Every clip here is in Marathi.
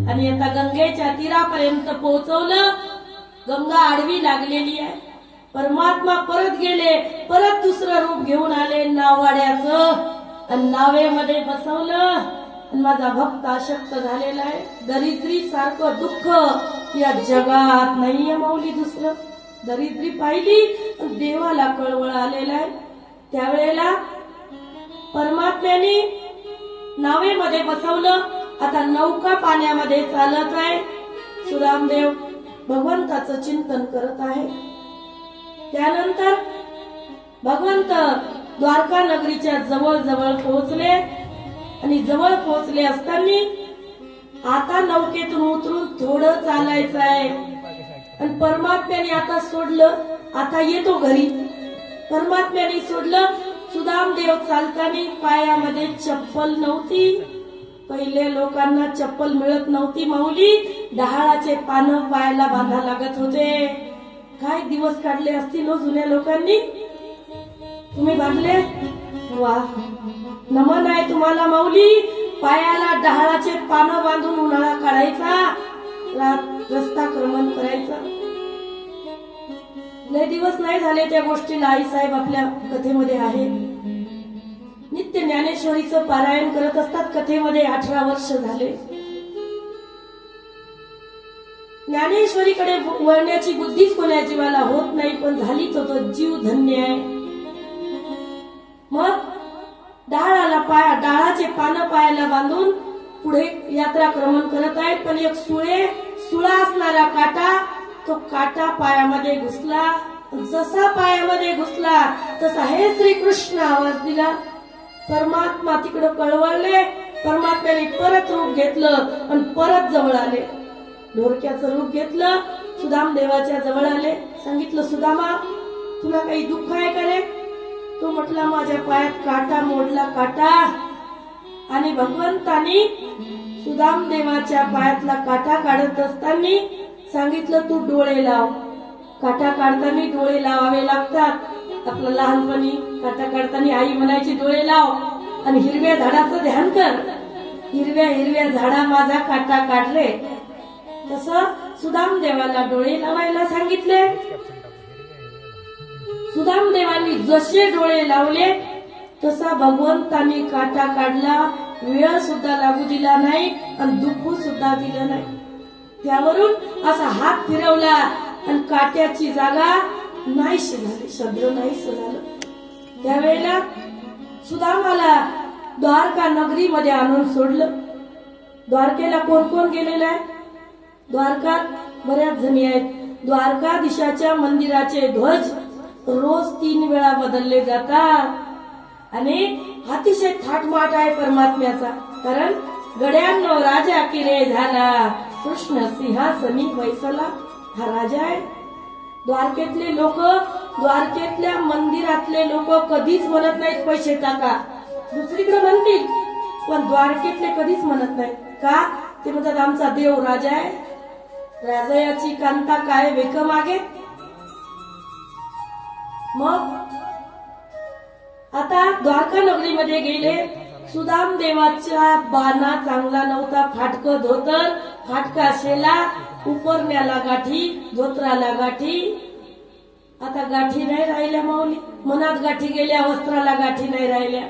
आणि आता गंगेच्या तीरापर्यंत पोहोचवलं. गंगा आडवी लागलेली आहे. परमात्मा परत गेले, परत दुसरं रूप घेऊन आले नाववाड्याचं आणि नावेमध्ये बसवलं. आणि माझा भक्त आशक्त झालेला आहे. दरिद्री सारखं दुःख या जगात नाहीये माऊली दुसरं. दरिद्री पाहिली देवाला कळवळ आलेला आहे. त्यावेळेला परमात्म्याने नावेमध्ये बसवलं. आता नौका पाण्यामध्ये चालत आहे. सुदामदेव भगवंताचं चिंतन करत आहे. त्यानंतर भगवंत द्वारका नगरीच्या जवळ जवळ पोहोचले आणि जवळ पोहोचले असताना आता नौकेतून उतरून थोडं चालायचं आहे. आणि परमात्म्याने आता सोडलं. आता येतो घरी. परमात्म्याने सोडलं. सुदामदेव चालताना पायामध्ये चप्पल नव्हती. पहिले लोकांना चप्पल मिळत नव्हती माऊली. डहाळाचे पानं पायाला बांधा लागत होते. काय दिवस काढले असतील जुन्या लोकांनी. तुम्ही बांधले? वा, नमन आहे तुम्हाला माऊली. पायाला डहाळाचे पानं बांधून उन्हाळा काढायचा, रस्ता क्रमण करायचा. लय दिवस नाही झाले त्या गोष्टीला. आईसाहेब आपल्या कथेमध्ये आहे. नित्य ज्ञानेश्वरीचं पारायण करत असतात. कथेमध्ये 18 वर्ष झाले. ज्ञानेश्वरीकडे वळण्याची बुद्धीच कोण्या जीवाला होत नाही, पण झाली तो जीव धन्य आहे. मग डाळाचे पानं पायाला बांधून पुढे यात्रा क्रमण करत आहेत. पण एक सुळा असणारा काटा, तो काटा पायामध्ये घुसला. जसा पायामध्ये घुसला तसा हे श्रीकृष्ण आवाज दिला. परमात्मा तिकडे कळवळले. परमात्म्याने परत रूप घेतलं आणि परत जवळ आले. ढोरक्याचं रूप घेतलं. सुदामदेवाच्या जवळ आले. सांगितलं, सुदामा तुला काही दुःख आहे का रे? तो म्हटला, माझ्या पायात काटा मोडला काटा. आणि भगवंतानी सुदामदेवाच्या पायातला काटा काढत असताना सांगितलं, तू डोळे लाव. काटा काढताना डोळे लावावे लागतात. आपलं लहानपणी काटा काढताना आई म्हणायची, डोळे लाव आणि हिरव्या झाडाचं ध्यान कर. हिरव्या हिरव्या झाडा माझा काटा काढले. तसं सुदामदेवाला डोळे लावायला सांगितले. सुदामदेवांनी जसे डोळे लावले तसा भगवंतांनी काटा काढला. वेळ सुद्धा लागू दिला नाही आणि दुखू सुद्धा दिलं नाही. त्यावरून असा हात फिरवला आणि काट्याची जागा नाहीशी झाली. शब्द नाहीस झालं. त्यावेळेला सुदामाला द्वारका नगरीमध्ये आणून सोडलं. द्वारकेला कोण कोण गेलेलं आहे? द्वारकात बऱ्याच जणी आहेत. द्वारकाधीशाच्या मंदिराचे ध्वज रोज 3 वेळा बदलले जातात आणि अतिशय थाटमाट आहे परमात्म्याचा. कारण गड्यांनो राजा किरे झाला, कृष्ण सिंहासनी बैसला. हा राजा आहे. द्वारकेतले लोक, द्वारकेतल्या मंदिरातले लोक कधीच म्हणत नाहीत पैसे टाका. दुसरीकडे म्हणतील, पण द्वारकेतले कधीच म्हणत नाहीत. का? ते म्हणतात आमचा देव राजा आहे. राजाची कांता काय वेक मागे. मग आता द्वारका नगरीमध्ये गेले. सुदामदेवाच्या बाणा चांगला नव्हता. फाटकं धोतर, फाटका शेला, उपरण्याला गाठी, धोत्राला गाठी. आता गाठी नाही राहिल्या माऊली. मनात गाठी गेल्या, वस्त्राला गाठी नाही राहिल्या.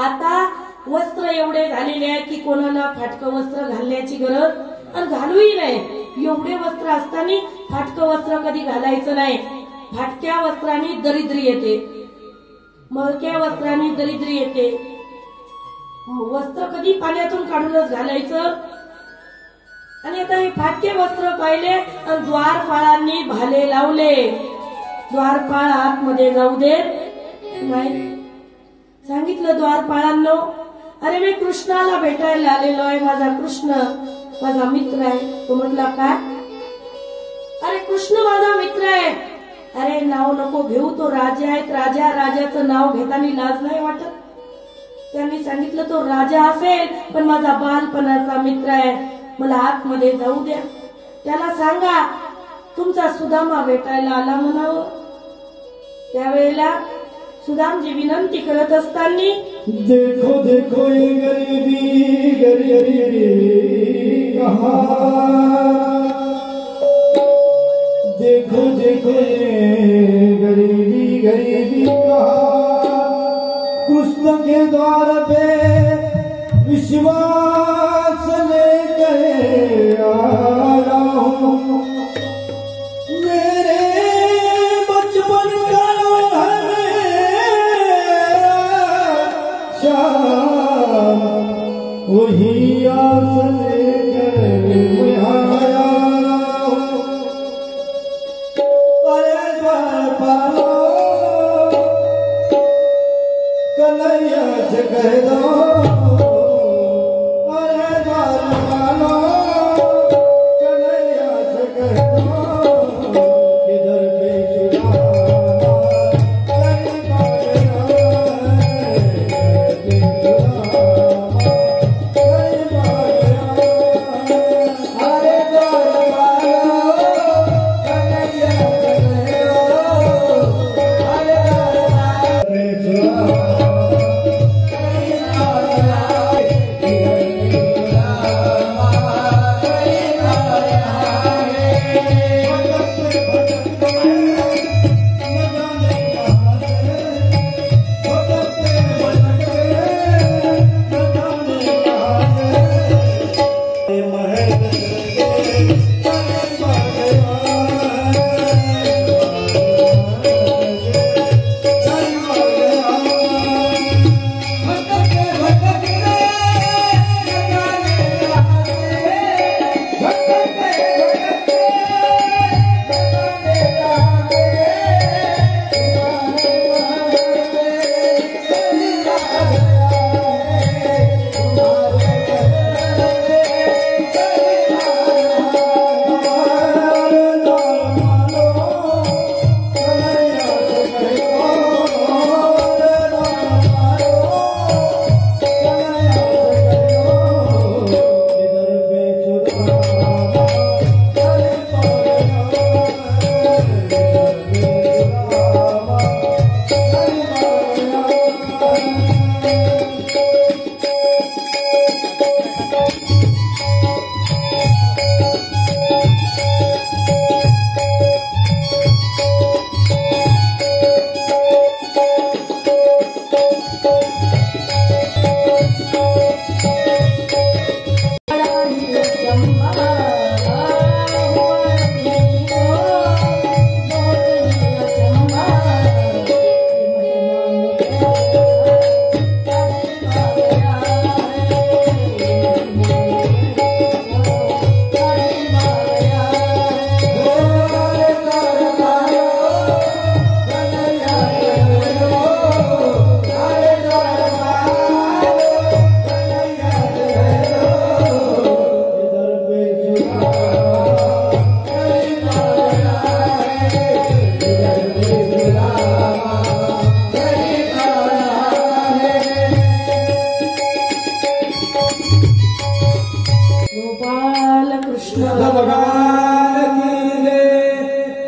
आता वस्त्र एवढे झालेले आहे की कोणाला फाटकं वस्त्र घालण्याची गरज आणि घालूही नाही. एवढे वस्त्र असताना फाटकं वस्त्र कधी घालायचं नाही. फाटक्या वस्त्रांनी दरिद्री येते, मळक्या वस्त्रांनी दरिद्री येते. वस्त्र कधी पाण्यातून काढूनच घालायचं. आणि आता हे फाटके वस्त्र पाहिले आणि द्वारपाळांनी भाले लावले. द्वारपाळ आतमध्ये जाऊ देत नाही. सांगितलं द्वारपाळांनो, अरे मी कृष्णाला भेटायला आलेलो आहे. माझा कृष्ण माझा मित्र आहे. तो म्हटला काय? अरे कृष्ण माझा मित्र आहे. अरे नाव नको घेऊ, तो राजा आहेत. राजाचं नाव घेताना लाज नाही वाटत? त्यांनी सांगितलं तो राजा असेल पण माझा बालपणाचा मित्र आहे. मला आतमध्ये जाऊ द्या. त्याला सांगा तुमचा सुदामा भेटायला आला म्हणावं. त्यावेळेला सुदामजी विनंती करत असताना, देखो देखो ये गरीबी गरीबी कहाँ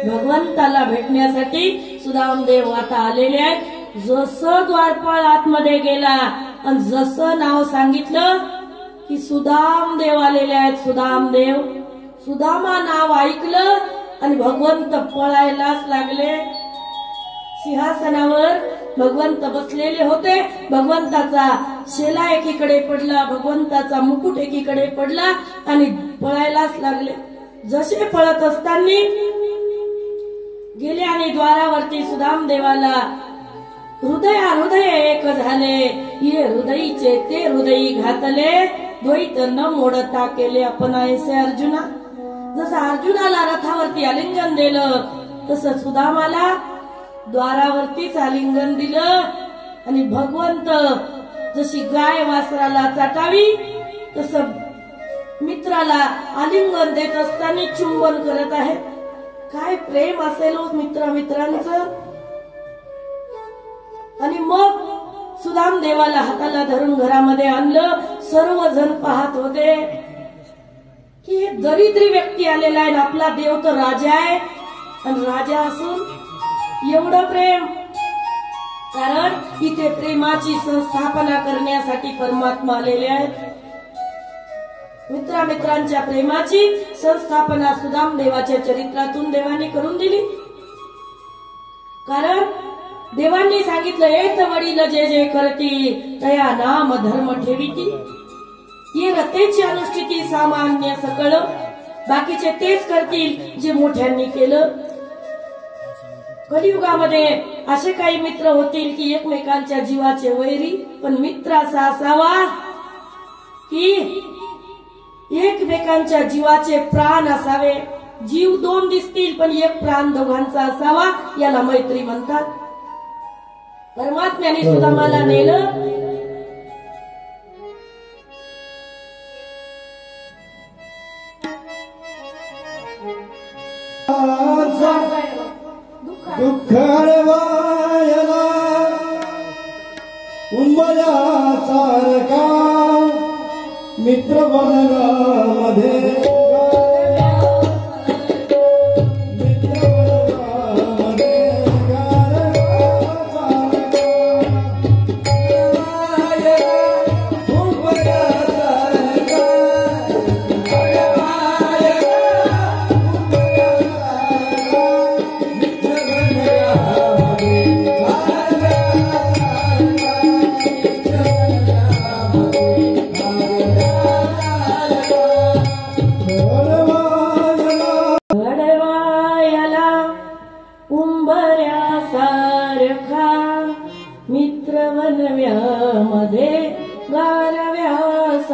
भगवंताला भेटण्यासाठी सुदामदेव आता आलेले आहेत। जसं द्वारपाळ आतमध्ये गेला आणि जसं नाव सांगितलं की सुदामदेव आलेले आहेत। सुदामदेव, सुदामा नाव ऐकलं आणि भगवंत पळायलाच लागले। सिंहासनावर भगवंत बसलेले होते। भगवंताचा शेला एकीकडे पडला, भगवंताचा मुकुट एकीकडे पडला आणि पळायलाच लागले। जसे पळत असताना गेले आणि द्वारावरती सुदामदेवाला हृदय एक झाले, ये हृदयीचे ते हृदयी घातले, द्वैत न मोडता केले आपण ऐसे अर्जुना। जसं अर्जुनाला रथावरती आलिंगन दिलं तसं सुदामाला द्वारावरतीच आलिंगन दिलं आणि भगवंत जशी गाय वासराला चाटावी तसं मित्राला आलिंगन देत असताना चुंबन करत आहे। काय प्रेम असेल मित्रांचं। आणि मग सुदामदेवाला हाताला धरून घरामध्ये आणलं। सर्वजण पाहत होते की हे दरिद्री व्यक्ती आलेला आहे, आपला देव तर राजा आहे आणि राजा असून एवढं प्रेम। कारण इथे प्रेमाची संस्थापना करण्यासाठी परमात्मा आलेले आहेत। मित्रांच्या प्रेमाची संस्थापना सुदामदेवाच्या चरित्रातून देवाने करून दिली। कारण देवांनी सांगितलं, येत वडील जे जे करती तया नाम धर्म ठेविती, ये रतेची अनुष्ठिती सामान्य सकळ, बाकीचे तेच करतील जे मोठ्यांनी केलं। कलियुगामध्ये असे काही मित्र होतील की एकमेकांच्या जीवाचे वैरी, पण मित्र असा असावा की एकमेकांच्या जीवाचे प्राण असावे। जीव दोन दिसतील पण एक प्राण दोघांचा असावा, याला मैत्री म्हणतात। परमात्म्याने सुदामाला नेलं, दुःखरवायला उंबया सारखा मित्र बनगामध्ये Yeah. घडवायला उंबऱ्यासारखा मित्र वनव्यामध्ये गारव्यासारखा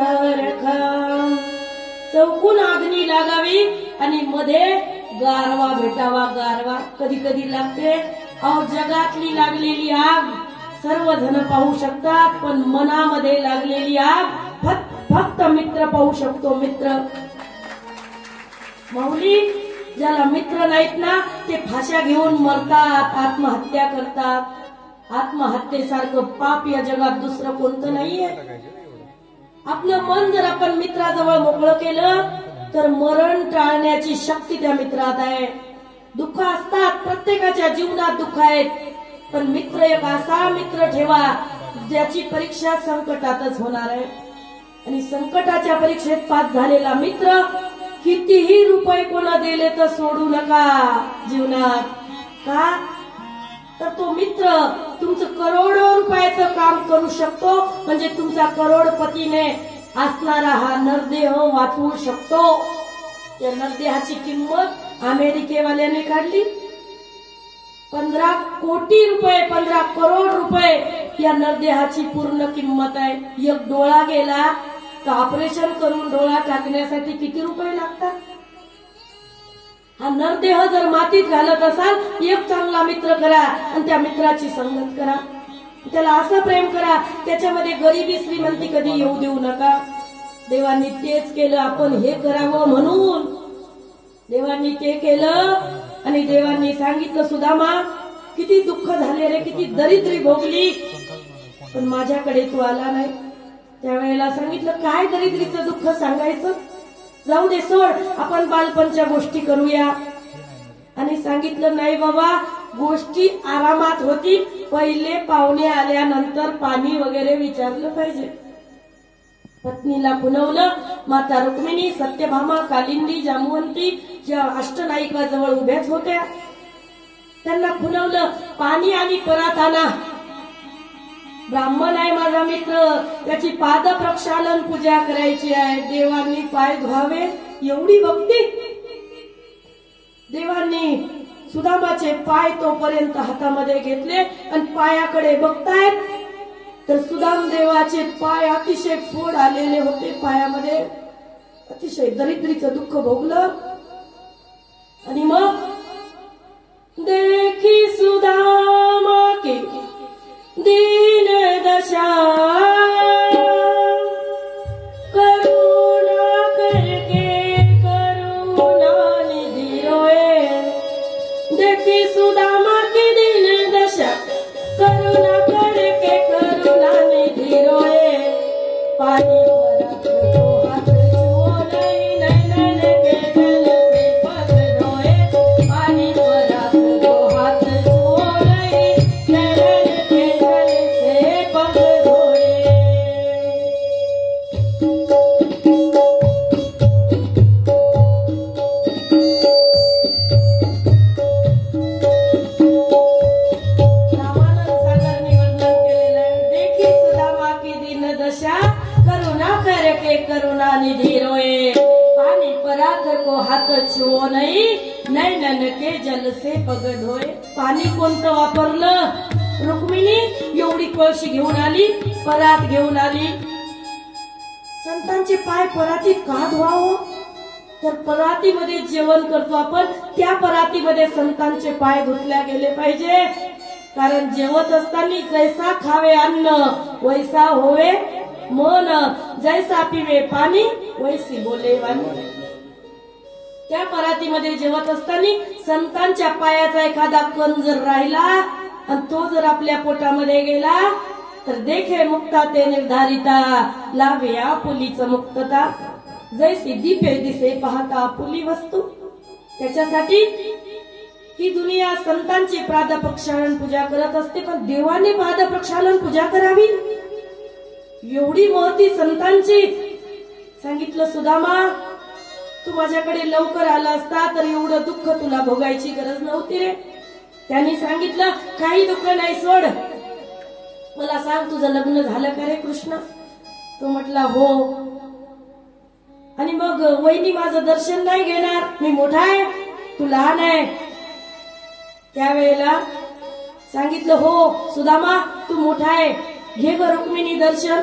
चौकून अग्नी लागावी आणि मध्ये गारवा भेटावा. गारवा कधी कधी लागते. अहो जगातली लागलेली आग सर्वजण पाहू शकतात, पण मनामध्ये लागलेली आग फक्त मित्र पाहू शकतो. मित्र माऊली ज्याला मित्र नाहीत ना ते फाश्या घेऊन मरतात, आत्महत्या करतात. आत्महत्येसारखं पाप या जगात दुसरं कोणतं नाहीये. आपलं मन जर आपण मित्राजवळ मोकळं केलं तर मरण टाळण्याची शक्ती त्या मित्रात आहे. दुःख असतात, प्रत्येकाच्या जीवनात दुःख आहेत, पण मित्र एक असा मित्र ठेवा ज्याची परीक्षा संकटातच होणार आहे. आणि संकटाच्या परीक्षेत पास झालेला मित्र कितीही रुपये कोणा दिले तर सोडू नका जीवनात. का तर तो मित्र तुमचं करोडो रुपयाचं काम करू शकतो. म्हणजे तुमचा करोडपतीने असणारा हा नरदेह वाचवू शकतो. या नरदेहाची किंमत अमेरिकेवाल्याने काढली 15 कोटी रुपये, 15 करोड रुपये या नरदेहाची पूर्ण किंमत आहे. एक डोळा गेला तर ऑपरेशन करून डोळा टाकण्यासाठी किती रुपये लागतात. हा नरदेह जर मातीत घालत असाल, एक चांगला मित्र करा आणि त्या मित्राची संगत करा. त्याला असं प्रेम करा त्याच्यामध्ये गरिबी श्रीमंती कधी येऊ देऊ नका. देवांनी तेच केलं, आपण हे करावं म्हणून देवांनी ते केलं. आणि देवांनी सांगितलं सुदामा किती दुःख झाले रे, किती दरिद्री भोगली, पण माझ्याकडे तू आला नाही. त्यावेळेला सांगितलं काय दरिद्रीचं दुःख सांगायचं, जाऊ दे सोड, आपण बालपणच्या गोष्टी करूया. आणि सांगितलं नाही बाबा, गोष्टी आरामात होती, पहिले पाहुणे आल्यानंतर पाणी वगैरे विचारलं पाहिजे. पत्नीला खुणवलं. माता रुक्मिणी, सत्यभामा, कालिंदी, जांबुवंती ज्या अष्टनायिका जवळ उभ्याच होत्या त्यांना खुणवलं, पाणी आणि परात आणा. ब्राह्मण आहे माझा मित्र, त्याची पाद प्रक्षालन पूजा करायची आहे. देवांनी पाय धुवावे एवढी भक्ती. देवांनी सुदामाचे पाय तोपर्यंत हातामध्ये घेतले आणि पायाकडे बघतायत तर सुदाम देवाचे पाय अतिशय फोड आलेले होते. पायामध्ये अतिशय दरिद्रीचं दुःख भोगलं. आणि मग देखी सुदामा के दीन दशा करुणा करके करुणा निधि रोए. देखी सुदामा की दीन दशा करुणा करके करुणा निधि रोए. पानी परत को हाथ छुओ नहीं, नैनन के जल से पग धोए. पानी परत को हाथ छुओ नहीं, नैनन के जल से पग धोए. रामानंद सागरने वर्णन केलेलं आहे. देखी सुदामा की दीन दशा करुणा करके करुणा निधि रोए. पानी पराग को हाथ छुओ नहीं, नैनन के जल से पग धोए. पाणी कोणतं वापरलं? रुक्मिणी एवढी कळशी घेऊन आली, परात घेऊन आली. संतांचे पाय परातीत का धुवावं? तर परातीमध्ये जेवण करतो आपण, त्या परातीमध्ये संतांचे पाय धुतल्या गेले पाहिजे. कारण जेवत असताना जैसा खावे अन्न वैसा होवे मन, जैसा पिवे पाणी वैसी बोले वाणी. त्या परातीमध्ये जेवत असताना संतांच्या पायाचा एखादा कण जर राहिला आणि तो जर आपल्या पोटामध्ये गेला तर देखे मुक्ता ते निर्धारिता, लाभे आपुलीच मुक्तता. जैसी दीपे दिसे पाहता आपुली वस्तू. त्याच्यासाठी ही दुनिया संतांची पादप्रक्षालन पूजा करत असते, पण देवाने पादप्रक्षालन पूजा करावी एवढी महती संतांची. सांगितलं सुदामा तू माझ्याकडे लवकर आला असता तर एवढं दुःख तुला भोगायची गरज नव्हती रे. त्यांनी सांगितलं काही दुःख नाही, सोड. मला सांग तुझं लग्न झालं का रे कृष्ण? तो म्हटला हो. आणि मग वहिनी माझं दर्शन नाही घेणार, मी मोठा आहे तू लहान आहे. त्यावेळेला सांगितलं हो सुदामा तू मोठा आहे, घे ग रुक्मिणी दर्शन.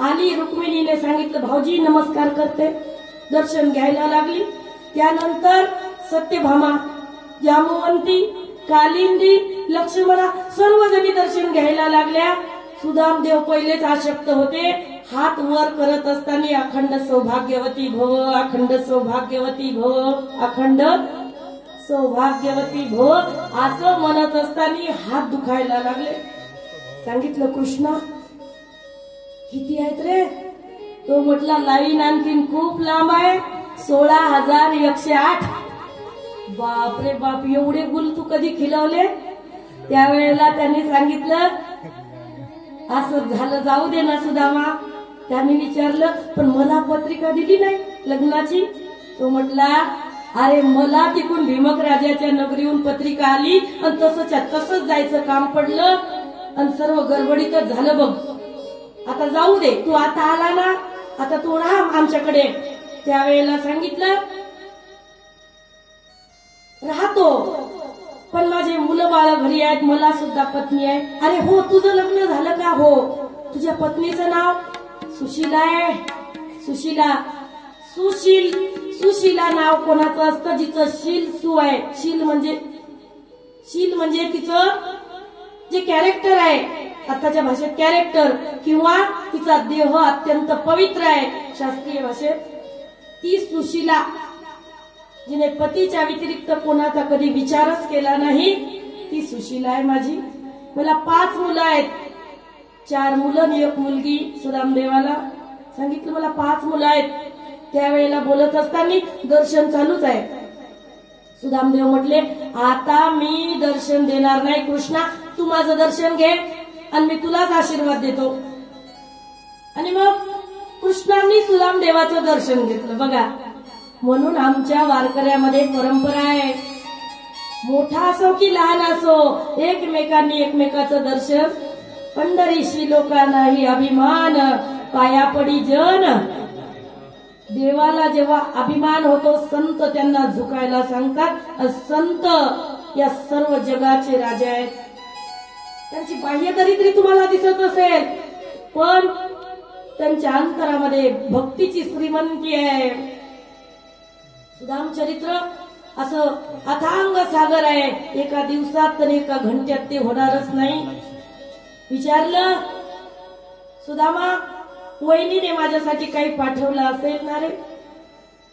आली रुक्मिणीने सांगितलं भाऊजी नमस्कार करते, दर्शन घ्यायला लागली. त्यानंतर सत्यभामा, जामवंती, कालिंदी, लक्ष्मणा सर्वजणी दर्शन घ्यायला लागल्या. सुदामदेव पहिलेच आशक्त होते. हात वर करत असताना अखंड सौभाग्यवती भव, अखंड सौभाग्यवती भव, अखंड सौभाग्यवती भव असं म्हणत असताना हात दुखायला लागले. सांगितलं कृष्णा किती आहेत रे? तो म्हटला लाईन आणखीन खूप लांब आहे, 16,108. बापरे बाप, एवढे गुल तू कधी खिलवले? त्यावेळेला त्यांनी सांगितलं असं झालं, जाऊ दे ना सुदामा. त्यांनी विचारलं पण मला पत्रिका दिली नाही लग्नाची. तो म्हटला अरे मला तिकडून भीमक राजाच्या नगरीहून पत्रिका आली आणि तसंच्या तसंच जायचं काम पडलं आणि सर्व गडबडीतच झालं बघ. आता जाऊ दे, तू आता आला ना, आता तू राहा आमच्याकडे. त्यावेळेला सांगितलं राहतो पण माझे मुलं बाळ घरी आहेत, मला सुद्धा पत्नी आहे. अरे हो तुझं लग्न झालं का? हो. तुझ्या पत्नीचं नाव सुशीला आहे? सुशीला. सुशील, सुशीला नाव कोणाचं असतं जिचं शील सु आहे. शील म्हणजे तिचं जे कॅरेक्टर आहे, आताच्या भाषेत कॅरेक्टर, किंवा तिचा देह अत्यंत पवित्र आहे शास्त्रीय भाषेत, ती सुशीला जिने पतीच्या व्यतिरिक्त कोणाचा कधी विचारच केला नाही, ती सुशीला आहे माझी. मला 5 मुलं आहेत, 4 मुलं आणि 1 मुलगी. सुदामदेवाला सांगितलं मला 5 मुलं आहेत. त्यावेळेला बोलत असताना दर्शन चालूच आहे. सुदामदेव म्हटले आता मी दर्शन देणार नाही कृष्णा, तू माझं दर्शन घे आणि मी तुलाच आशीर्वाद देतो. आणि मग कृष्णांनी सुदामदेवाचं दर्शन घेतलं बघा. म्हणून आमच्या वारकऱ्यामध्ये परंपरा आहे, मोठा असो की लहान असो एकमेकांनी एकमेकाचं दर्शन. पंढरीशी लोकांनाही अभिमान, पाया पडी जन. देवाला जेव्हा अभिमान होतो संत त्यांना झुकायला सांगतात. संत या सर्व जगाचे राजा आहेत. त्यांची बाह्य दरिद्री तुम्हाला दिसत असेल पण त्यांच्या अंतरामध्ये भक्तीची श्रीमंती आहे. सुदामचरित्र असं अथांग सागर आहे, एका दिवसात तर एका घंट्यात ते होणारच नाही. विचारलं सुदामा वहिनीने माझ्यासाठी काही पाठवलं असेल ना रे?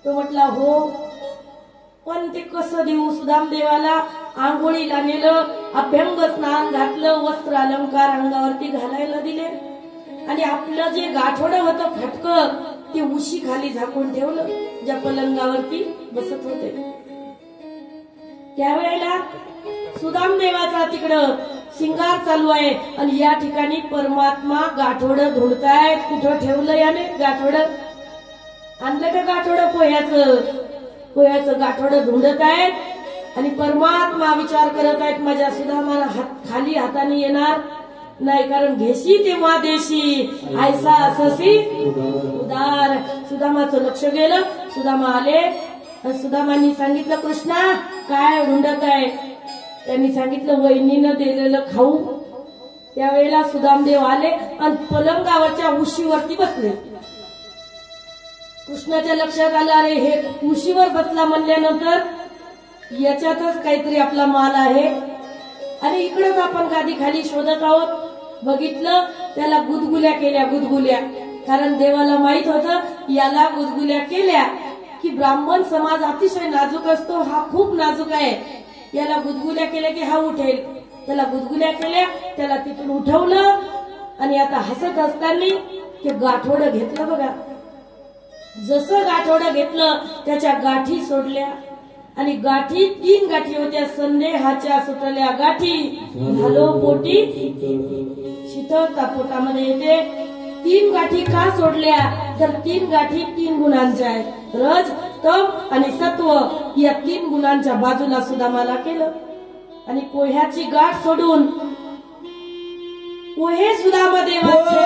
तो म्हटला हो. पण ते कसं देऊ? सुदामदेवाला आंघोळीला नेलं, अभ्यंग स्नान घातलं, वस्त्र अलंकार अंगावरती घालायला दिले आणि आपलं जे गाठोडं होतं फटकं ते उशी खाली झाकून ठेवलं ज्या पलंगावरती बसत होते. त्यावेळेला सुदामदेवाचा तिकडं शिंगार चालू आहे आणि या ठिकाणी परमात्मा गाठोडं धुडतायत. कुठं ठेवलं याने गाठोडं? आणलं का गाठोडं? पोह्याचं गाठोडं धुंडत आहेत आणि परमात्मा विचार करत आहेत माझ्या सुदामाला खाली हाताने येणार नाही, कारण घेशी तेव्हा देशी ऐसा अससी उदार. सुदामाचं लक्ष गेलं. सुदामा आले. सुदामांनी सांगितलं कृष्णा काय ढुंडत आहे? त्यांनी सांगितलं वहिनीनं दिलेलं खाऊ. त्यावेळेला सुदामदेव आले आणि पलंगावरच्या उशीवरती बसले. कृष्णाच्या लक्षात आलं अरे हे उशीवर बसला म्हणल्यानंतर याच्यातच काहीतरी आपला माल आहे. आणि इकडेच आपण गादी खाली शोधत आहोत. बघितलं त्याला गुदगुल्या केल्या, गुदगुल्या. कारण देवाला माहित होतं याला गुदगुल्या केल्या की ब्राह्मण समाज अतिशय नाजूक असतो, हा खूप नाजूक आहे, याला गुदगुल्या केल्या की हा उठेल. त्याला गुदगुल्या केल्या, त्याला तिथून उठवलं आणि आता हसत असताना ते गाठोडं घेतलं बघा. जसं गाठोडं घेतलं त्याच्या गाठी सोडल्या आणि गाठी 3 गाठी होत्या. संदेहाच्या सुटल्या गाठी, झालो पोटी शीतळता पोटामध्ये येते. 3 गाठी का सोडल्या? तर 3 गाठी 3 गुणांच्या आहेत. रज, तप आणि सत्व या 3 गुणांच्या बाजूला सुदामाला केलं आणि पोह्याची गाठ सोडून पोहे सुदामदेवाचे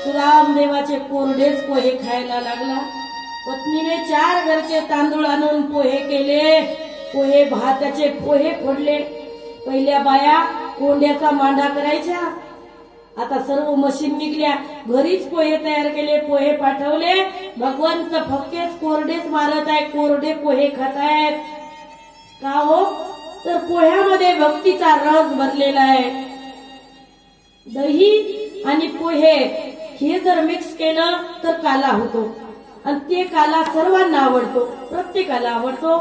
सुदामदेवाचे कोरडेच पोहे खायला लागला. पत्नीने 4 घरचे तांदूळ आणून पोहे केले. पोहे भाताचे पोहे फोडले. पहिल्या बाया कोंड्याचा मांडा करायच्या, आता सर्व मशीन निघल्या. घरीच पोहे तयार केले, पोहे पाठवले. भगवंत फक्केच कोरडेच मारत आहे, कोरडे पोहे खातायत. का हो? तर पोह्यामध्ये भक्तीचा रस भरलेला आहे. दही आणि पोहे हे जर मिक्स केलं तर काला होतो, आणि ते काला सर्वांना आवडतो, प्रत्येकाला आवडतो.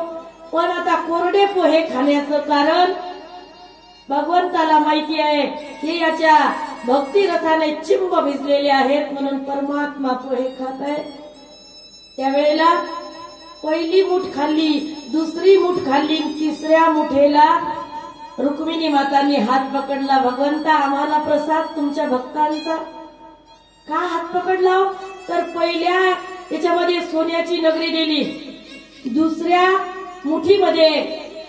पण आता कोरडे पोहे खाण्याचं कारण भगवंताला माहिती आहे, हे याच्या भक्ती रसाने चिंब भिजलेले आहेत, म्हणून परमात्मा पोहे खात आहे. त्यावेळेला पहिली मूठ खाल्ली, दुसरी मूठ खाल्ली, तिसऱ्या मुठेला रुक्मिणी मातांनी हात पकडला. भगवंता, आम्हाला प्रसाद तुमच्या भक्तांचा. का हात पकडला? तर पहिल्या याच्यामध्ये सोन्याची नगरी दिली, दुसऱ्या मुठीमध्ये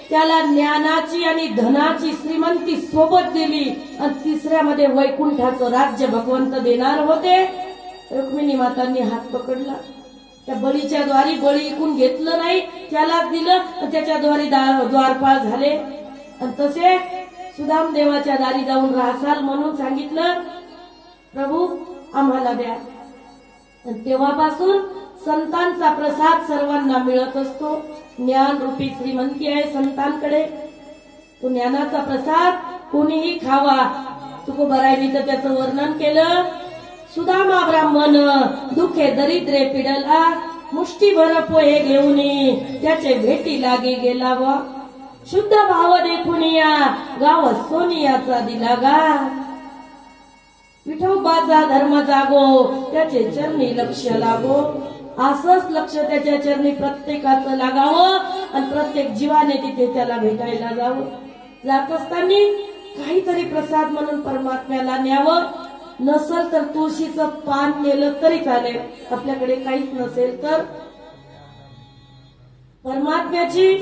त्याला ज्ञानाची आणि धनाची श्रीमंती सोबत दिली, आणि तिसऱ्यामध्ये वैकुंठाचं राज्य भगवंत देणार होते. रुक्मिणी मातांनी हात पकडला. त्या बळीच्या द्वारी बळी इकून घेतलं नाही, त्यालाच दिलं, त्याच्या द्वारी द्वारपाळ झाले. आणि तसे सुदामदेवाच्या दारी जाऊन राहसाल म्हणून सांगितलं, प्रभू आम्हाला द्या. तेव्हापासून संतांचा प्रसाद सर्वांना मिळत असतो. ज्ञान रूपी श्रीमंती आहे संतांकडे. तो ज्ञानाचा प्रसाद कोणीही खावा. तुकोबारायांनी तर त्याचं वर्णन केलं. सुदामा ब्राह्मण दुखे दरिद्रे पिडला, मुष्टीभर पोहे घेऊन त्याचे भेटी लागे गेला वा. शुद्ध भाव देखून या गाव सोनियाचा दिला गा. विठोबाचा धर्म जागो, त्याचे चरणी लक्ष लागो. असंच लक्ष त्याच्या चरणी प्रत्येकाचं लागावं, आणि प्रत्येक जीवाने तिथे त्याला भेटायला जावं. जात असताना काहीतरी प्रसाद म्हणून परमात्म्याला न्यावं. नसल तर तुळशीचं पान नेलं तरी चालेल, आपल्याकडे काहीच नसेल तर. परमात्म्याची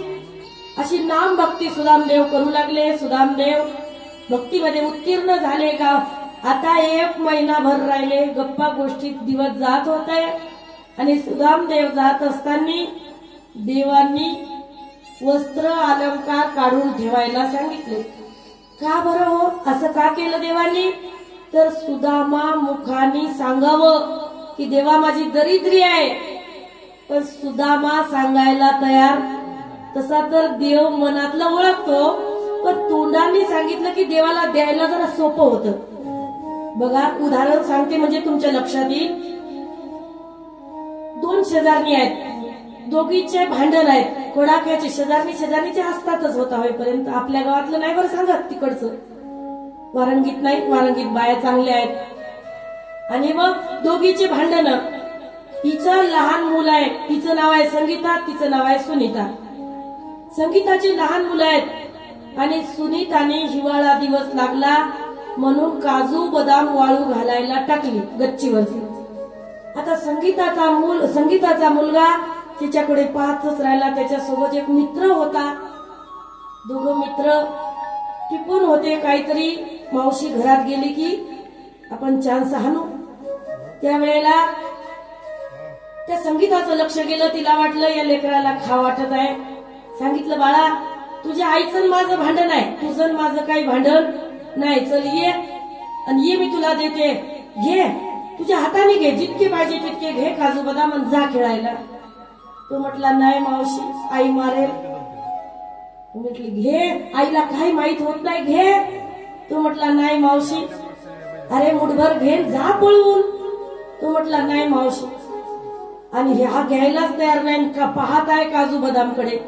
अशी नाम भक्ती सुदामदेव करू लागले. सुदामदेव भक्तीमध्ये उत्तीर्ण झाले का? आता 1 महिनाभर राहिले, गप्पा गोष्टीत दिवस जात होते. आणि सुदामदेव जात असताना देवांनी वस्त्र अलंकार काढून ठेवायला सांगितले. का बरं हो? असं का केलं देवांनी? तर सुदामा मुखानी सांगावं की देवा माझी दरिद्री आहे, पण सुदामा सांगायला तयार. तसा तर देव मनातलं ओळखतो, पण तोंडाने सांगितलं की देवाला द्यायला जरा सोपं होतं. बघा, उदाहरण सांगते म्हणजे तुमच्या लक्षात येईल. 2 शेजारणी आहेत, दोघीचे भांडण आहेत, कोडाक्याचे. शेजारणीचे असतातच होता होईपर्यंत. आपल्या गावातलं नाही बरं सांगत, तिकडचं वारंगीत नाही, वारंगीत बाया चांगल्या आहेत. आणि मग दोघीचे भांडण. हिचं लहान मुलं आहे, तिचं नाव आहे संगीता, तिचं नाव आहे सुनीता. संगीताची लहान मुलं आहेत, आणि सुनीताने हिवाळा दिवस लागला म्हणून काजू बदाम वाळू घालायला टाकली गच्चीवरती. आता संगीताचा मुलगा तिच्याकडे पाहतच राहिला. त्याच्यासोबत एक मित्र होता. दोघं मित्र टिपून होते. काहीतरी मावशी घरात गेली की आपण चान्स हाणू. त्यावेळेला त्या संगीताचं लक्ष गेलं. तिला वाटलं या लेकराला खा वाटत आहे. सांगितलं, बाळा तुझ्या आईचं माझं भांडण आहे, तुझं माझं काही भांडण नाही, चल ये, आणि ये मी तुला देते, घे, तुझ्या हाताने घे, जितके पाहिजे तितके घे काजू बदाम, आणि जा खेळायला. तो म्हटला, नाही मावशी, आई मारेल. म्हटली, घे, आईला काही माहित होत नाही, घे. तो म्हटला, नाही मावशी. अरे मुठभर घे, जा पळवून. तो म्हटला, नाही मावशी. आणि हा घ्यायलाच तयार नाही. का पाहत आहे काजू बदामकडे.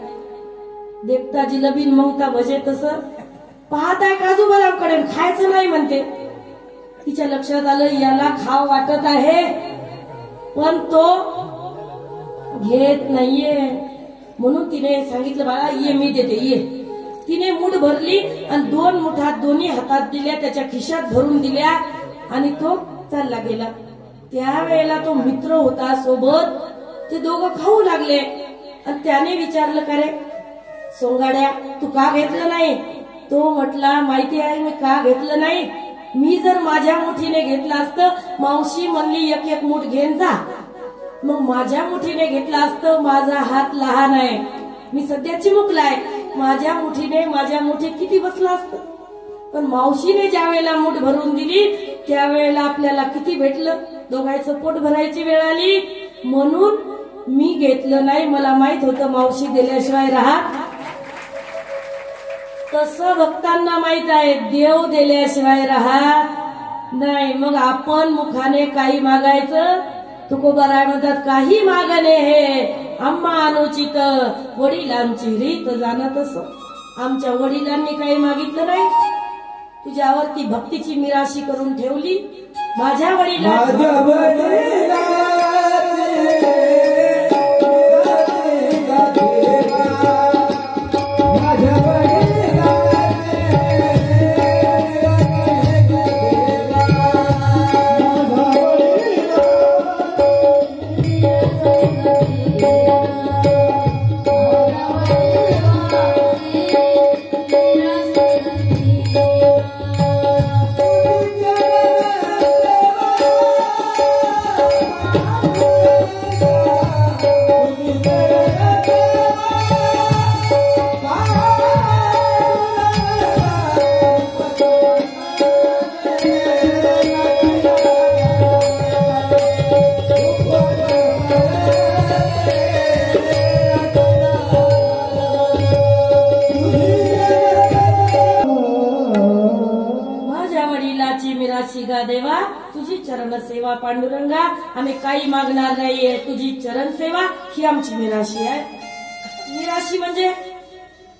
देखता जिलबीन मगता भजे तसं पाहत आहे काजू बदामकडे, खायचं नाही म्हणते. तिच्या लक्षात आलं याला खाव वाटत आहे, पण तो घेत नाहीये. म्हणून तिने सांगितलं, बाळा ये मी देते, ये. तिने मूठ भरली आणि 2 मुठात दोन्ही हातात दिल्या, त्याच्या खिशात भरून दिल्या, आणि तो चालला गेला. त्यावेळेला तो मित्र होता सोबत, ते दोघं खाऊ लागले. आणि त्याने विचारलं, का रे सोंगाड्या, तू का घेतलं नाही? तो म्हटला, माहिती आहे मी का घेतलं नाही, मी जर माझ्या मुठीने घेतलं असतं, मावशी म्हणली एक एक मूठ घेऊन जा, मग माझ्या मुठीने घेतलं असतं. माझा हात लहान आहे, मी सध्या चिमुकलाय, माझ्या मुठीत किती बसलं असतं. पण मावशीने ज्या वेळेला मूठ भरून दिली त्यावेळेला आपल्याला किती भेटलं, दोघांचं पोट भरायची वेळ आली. म्हणून मी घेतलं नाही, मला माहित होतं मावशी दिल्याशिवाय राहत. तसं भक्तांना माहित आहे, देव दिल्याशिवाय राहत नाही. मग आपण मुखाने काही मागायचं. तुकोबाराय म्हणतात, काही मागणे हे आम्हा अनुचित, वडिलांची रीत जाणत असं. आमच्या वडिलांनी काही मागितलं नाही, तुझ्यावरती भक्तीची मिराशी करून ठेवली. माझ्या वडिलांनी देवा, तुझी चरण सेवा पांडुरंगा, आम्ही काही मागणार नाहीये, तुझी चरण सेवा ही आमची मिराशी आहे.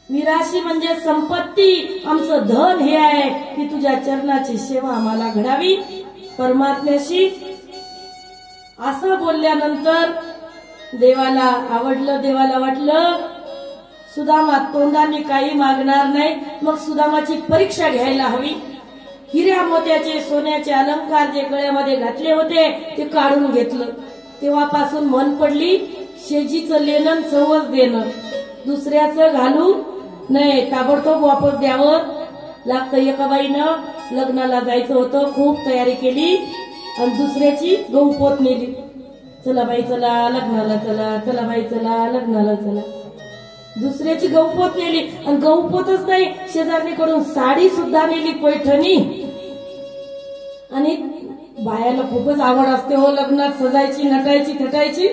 मिराशी म्हणजे संपत्ती, आमचं धन हे आहे की तुझ्या चरणाची सेवा आम्हाला घडावी परमात्म्याशी. असं बोलल्यानंतर देवाला आवडलं, देवाला वाटलं सुदामा तोंडाने काही मागणार नाही, मग सुदामाची परीक्षा घ्यायला हवी. हिऱ्या मोत्याचे सोन्याचे अलंकार जे गळ्यामध्ये घातले होते ते काढून घेतलं. तेव्हापासून मन पडली, शेजीचं लेणं सवच देणं, दुसऱ्याचं घालू नये, ताबडतोब वापस द्यावं लागतं. एका बाईनं लग्नाला जायचं होतं, खूप तयारी केली आणि दुसऱ्याची गहूपोत नेली. चला बाई चला लग्नाला, चला चला बाई चला लग्नाला चला. दुसऱ्याची गहूपोत नेली आणि गहूपोतच नाही, शेजारणीकडून साडी सुद्धा नेली, पैठणी. आणि बायाला खूपच आवड असते हो लग्नात सजायची, नटायची, थटायची.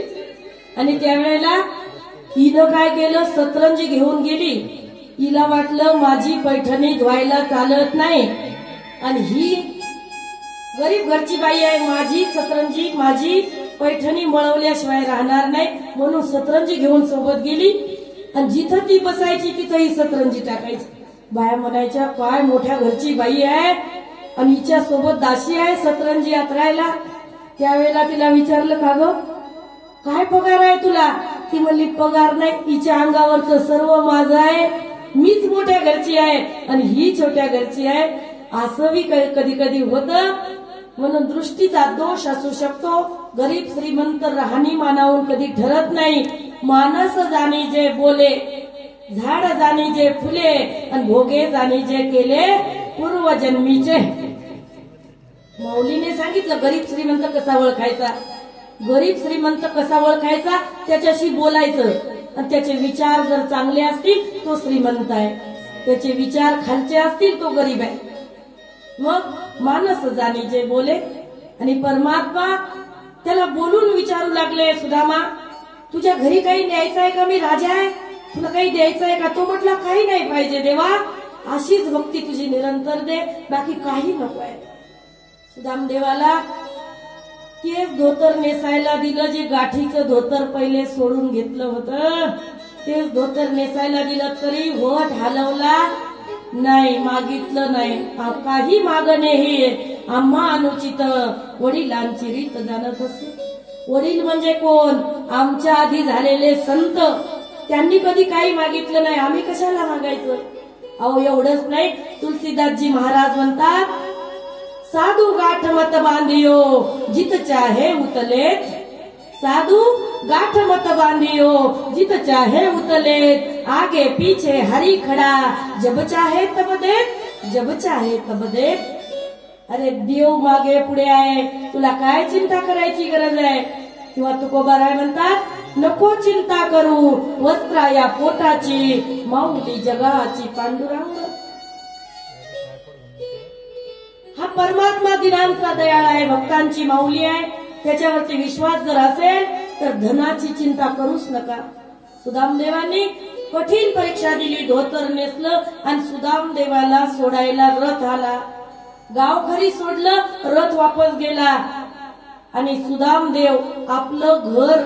आणि त्यावेळेला हिनं काय केलं, सतरंजी घेऊन गेली. हिला वाटलं माझी पैठणी धुवायला चालत नाही आणि ही गरीब घरची बाई आहे, माझी सतरंजी, माझी पैठणी मळवल्याशिवाय राहणार नाही, म्हणून सतरंजी घेऊन सोबत गेली. आणि जिथं ती बसायची तिथं ही सतरंजी टाकायची. बाया म्हणायच्या काय मोठ्या घरची बाई आहे आणि हिच्या सोबत दासी आहे सतरंजी यात्रायला. त्यावेळेला तिला विचारलं, का ग काय पगार आहे तुला? ती म्हणली पगार नाही, तिच्या अंगावरचं सर्व माझं आहे, मीच मोठ्या घरची आहे आणि ही छोट्या घरची आहे. असं बी कधी कधी होतं. म्हणून दृष्टीचा दोष असू शकतो. गरीब श्रीमंत राहणीमानावरून कधी ठरत नाही. मानस जाणी जे बोले, झाड जाणी जे फुले आणि भोगे जाणी जे केले पूर्वजन्मीचे. माऊलीने सांगितलं गरीब श्रीमंत कसा ओळखायचा. गरीब श्रीमंत कसा ओळखायचा, त्याच्याशी बोलायचं आणि त्याचे विचार जर चांगले असतील तो श्रीमंत आहे, त्याचे विचार खालचे असतील तो गरीब आहे. मग मानस जाणी जे बोले. आणि परमात्मा त्याला बोलून विचारू लागले, सुदामा तुझ्या घरी काही न्यायचं आहे का? मी राजा आहे, तुला काही द्यायचं आहे का? तो म्हटला काही नाही पाहिजे देवा, अशीच भक्ती तुझी निरंतर दे, बाकी काही नको आहे. सुदाम देवाला तेच धोतर नेसायला दिलं जे गाठीचं धोतर पहिले सोडून घेतलं होतं, तेच धोतर नेसायला दिलं तरी वट हलवला नाही, मागितलं नाही. काही मागणे हे आम्हा अनुचित, वडिलांची रीत जाणत असे. वडील म्हणजे कोण? आमच्या आधी झालेले संत, त्यांनी कधी काही मागितलं नाही, आम्ही कशाला मागायचं? अहो एवढंच नाही, तुलसीदासजी महाराज म्हणतात, साधू गाठ मत बांधियो जित चाहे उतलेत. साधू गाठ मत बांधियो जित चाहे उतलेत. आगे पीछे हरी खड़ा जब चाहे तब देत, जब चाहे तब देत. अरे देव मागे पुढे आहे, तुला काय चिंता करायची गरज आहे? किंवा तुकोबाराय म्हणतात, नको चिंता करू वस्त्रा या पोटाची, माऊली जगाची पांडुरंग. हा परमात्मा दिनांचा दयाळ आहे, भक्तांची माऊली आहे. त्याच्यावरती विश्वास जर असेल तर धनाची चिंता करूच नका. सुदामदेवांनी कठीण परीक्षा दिली, धोतर नेसलं आणि सुदामदेवाला सोडायला रथ आला. गाव खरी सोडलं, रथ वापस गेला आणि सुदामदेव आपलं घर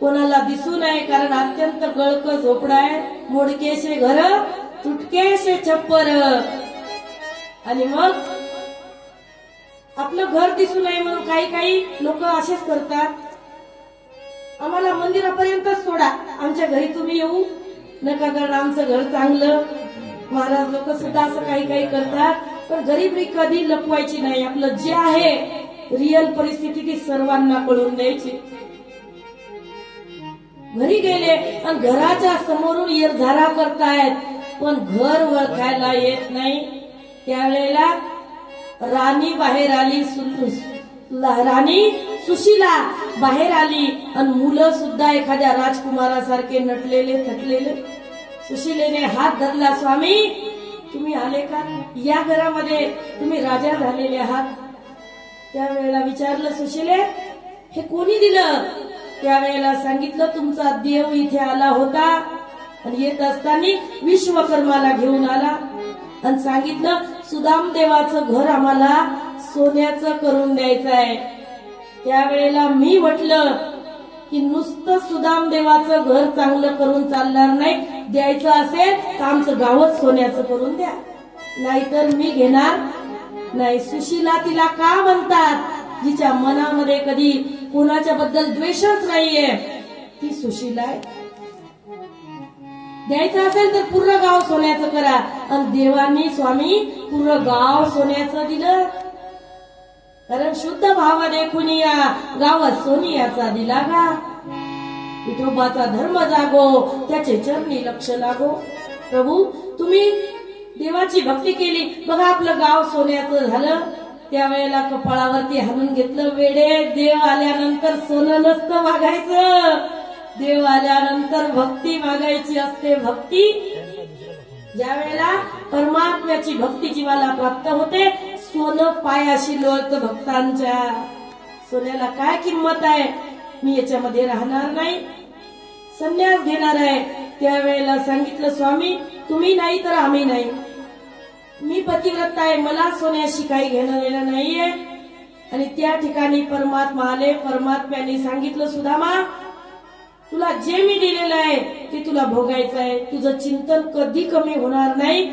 कोणाला दिसू नये, कारण अत्यंत गळक झोपडा आहे, मोडकेशे घर तुटकेशे छप्पर. आणि मग आपलं घर दिसू नये म्हणून काही काही लोक असेच करतात, आम्हाला मंदिरापर्यंतच सोडा, आमच्या घरी तुम्ही येऊ नका कारण आमचं घर चांगलं. महाराज लोक सुद्धा असं काही काही करतात. पण गरीबी कधी लपवायची नाही. आपलं जे आहे रिअल परिस्थिती ती सर्वांना कळून द्यायची. घरी गेले आणि घराच्या समोरून येरझारा करतायत पण घर ओळखायला येत नाही. त्यावेळेला राणी बाहेर आली, राणी सुशीला बाहेर आली आणि मुलं सुद्धा एखाद्या राजकुमारासारखे नटलेले थटलेले. सुशीलेने हात धरला, स्वामी तुम्ही आले का? या घरामध्ये तुम्ही राजा झालेले आहात. त्यावेळेला विचारलं, सुशीले हे कोणी दिलं? त्यावेळेला सांगितलं, तुमचा देव इथे आला होता आणि येत असताना विश्वकर्माला घेऊन आला आणि सांगितलं सुदामदेवाचं घर आम्हाला सोन्याचं करून द्यायचं आहे. त्यावेळेला मी म्हटलं की नुसतं सुदामदेवाचं घर चांगलं करून चालणार नाही, द्यायचं असेल तर आमचं गावच सोन्याचं करून द्या, नाहीतर मी घेणार नाही. सुशीला तिला का म्हणतात? जिच्या मनामध्ये कधी कोणाच्या बद्दल द्वेषच नाहीये, ती सुशीला आहे. द्यायचं असेल तर पूर्ण गाव सोन्याचं करा. आणि देवांनी स्वामी पूर्ण गाव सोन्याचं दिलं, कारण शुद्ध भाव देखून या गावात सोनियाचा दिला गा. विठोबाचा धर्म जागो, त्याचे चरणी लक्ष लागो. प्रभू तुम्ही देवाची भक्ती केली, बघा आपलं गाव सोन्याचं झालं. त्यावेळेला कपाळावरती हाणून घेतलं, वेडे देव आल्यानंतर सोनं नसतं मागायचं, देव आल्यानंतर भक्ती मागायची असते. भक्ती ज्या वेळेला परमात्म्याची भक्ती जीवाला प्राप्त होते, सोनं पायाशी लोळतं भक्तांच्या. सोन्याला काय किंमत आहे? मी याच्यामध्ये राहणार नाही, संन्यास घेणार आहे. त्यावेळेला सांगितलं, स्वामी तुम्ही नाही तर आम्ही नाही, मी पतिव्रता आहे, मला सोन्याशी काही घेणं देणं नाहीये. आणि त्या ठिकाणी परमात्मा आले. परमात्म्याने सांगितलं, सुदामा तुला जे मी दिलेलं आहे ते तुला भोगायचं आहे, तुझं चिंतन कधी कमी होणार नाही,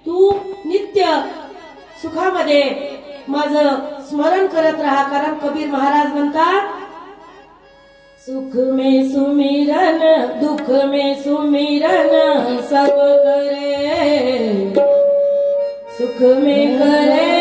तू नित्य सुखामध्ये माझं स्मरण करत राहा. कारण कबीर महाराज म्हणतात, सुख में सुमिरन दुख में सुमिरन सब करे, सुख में करे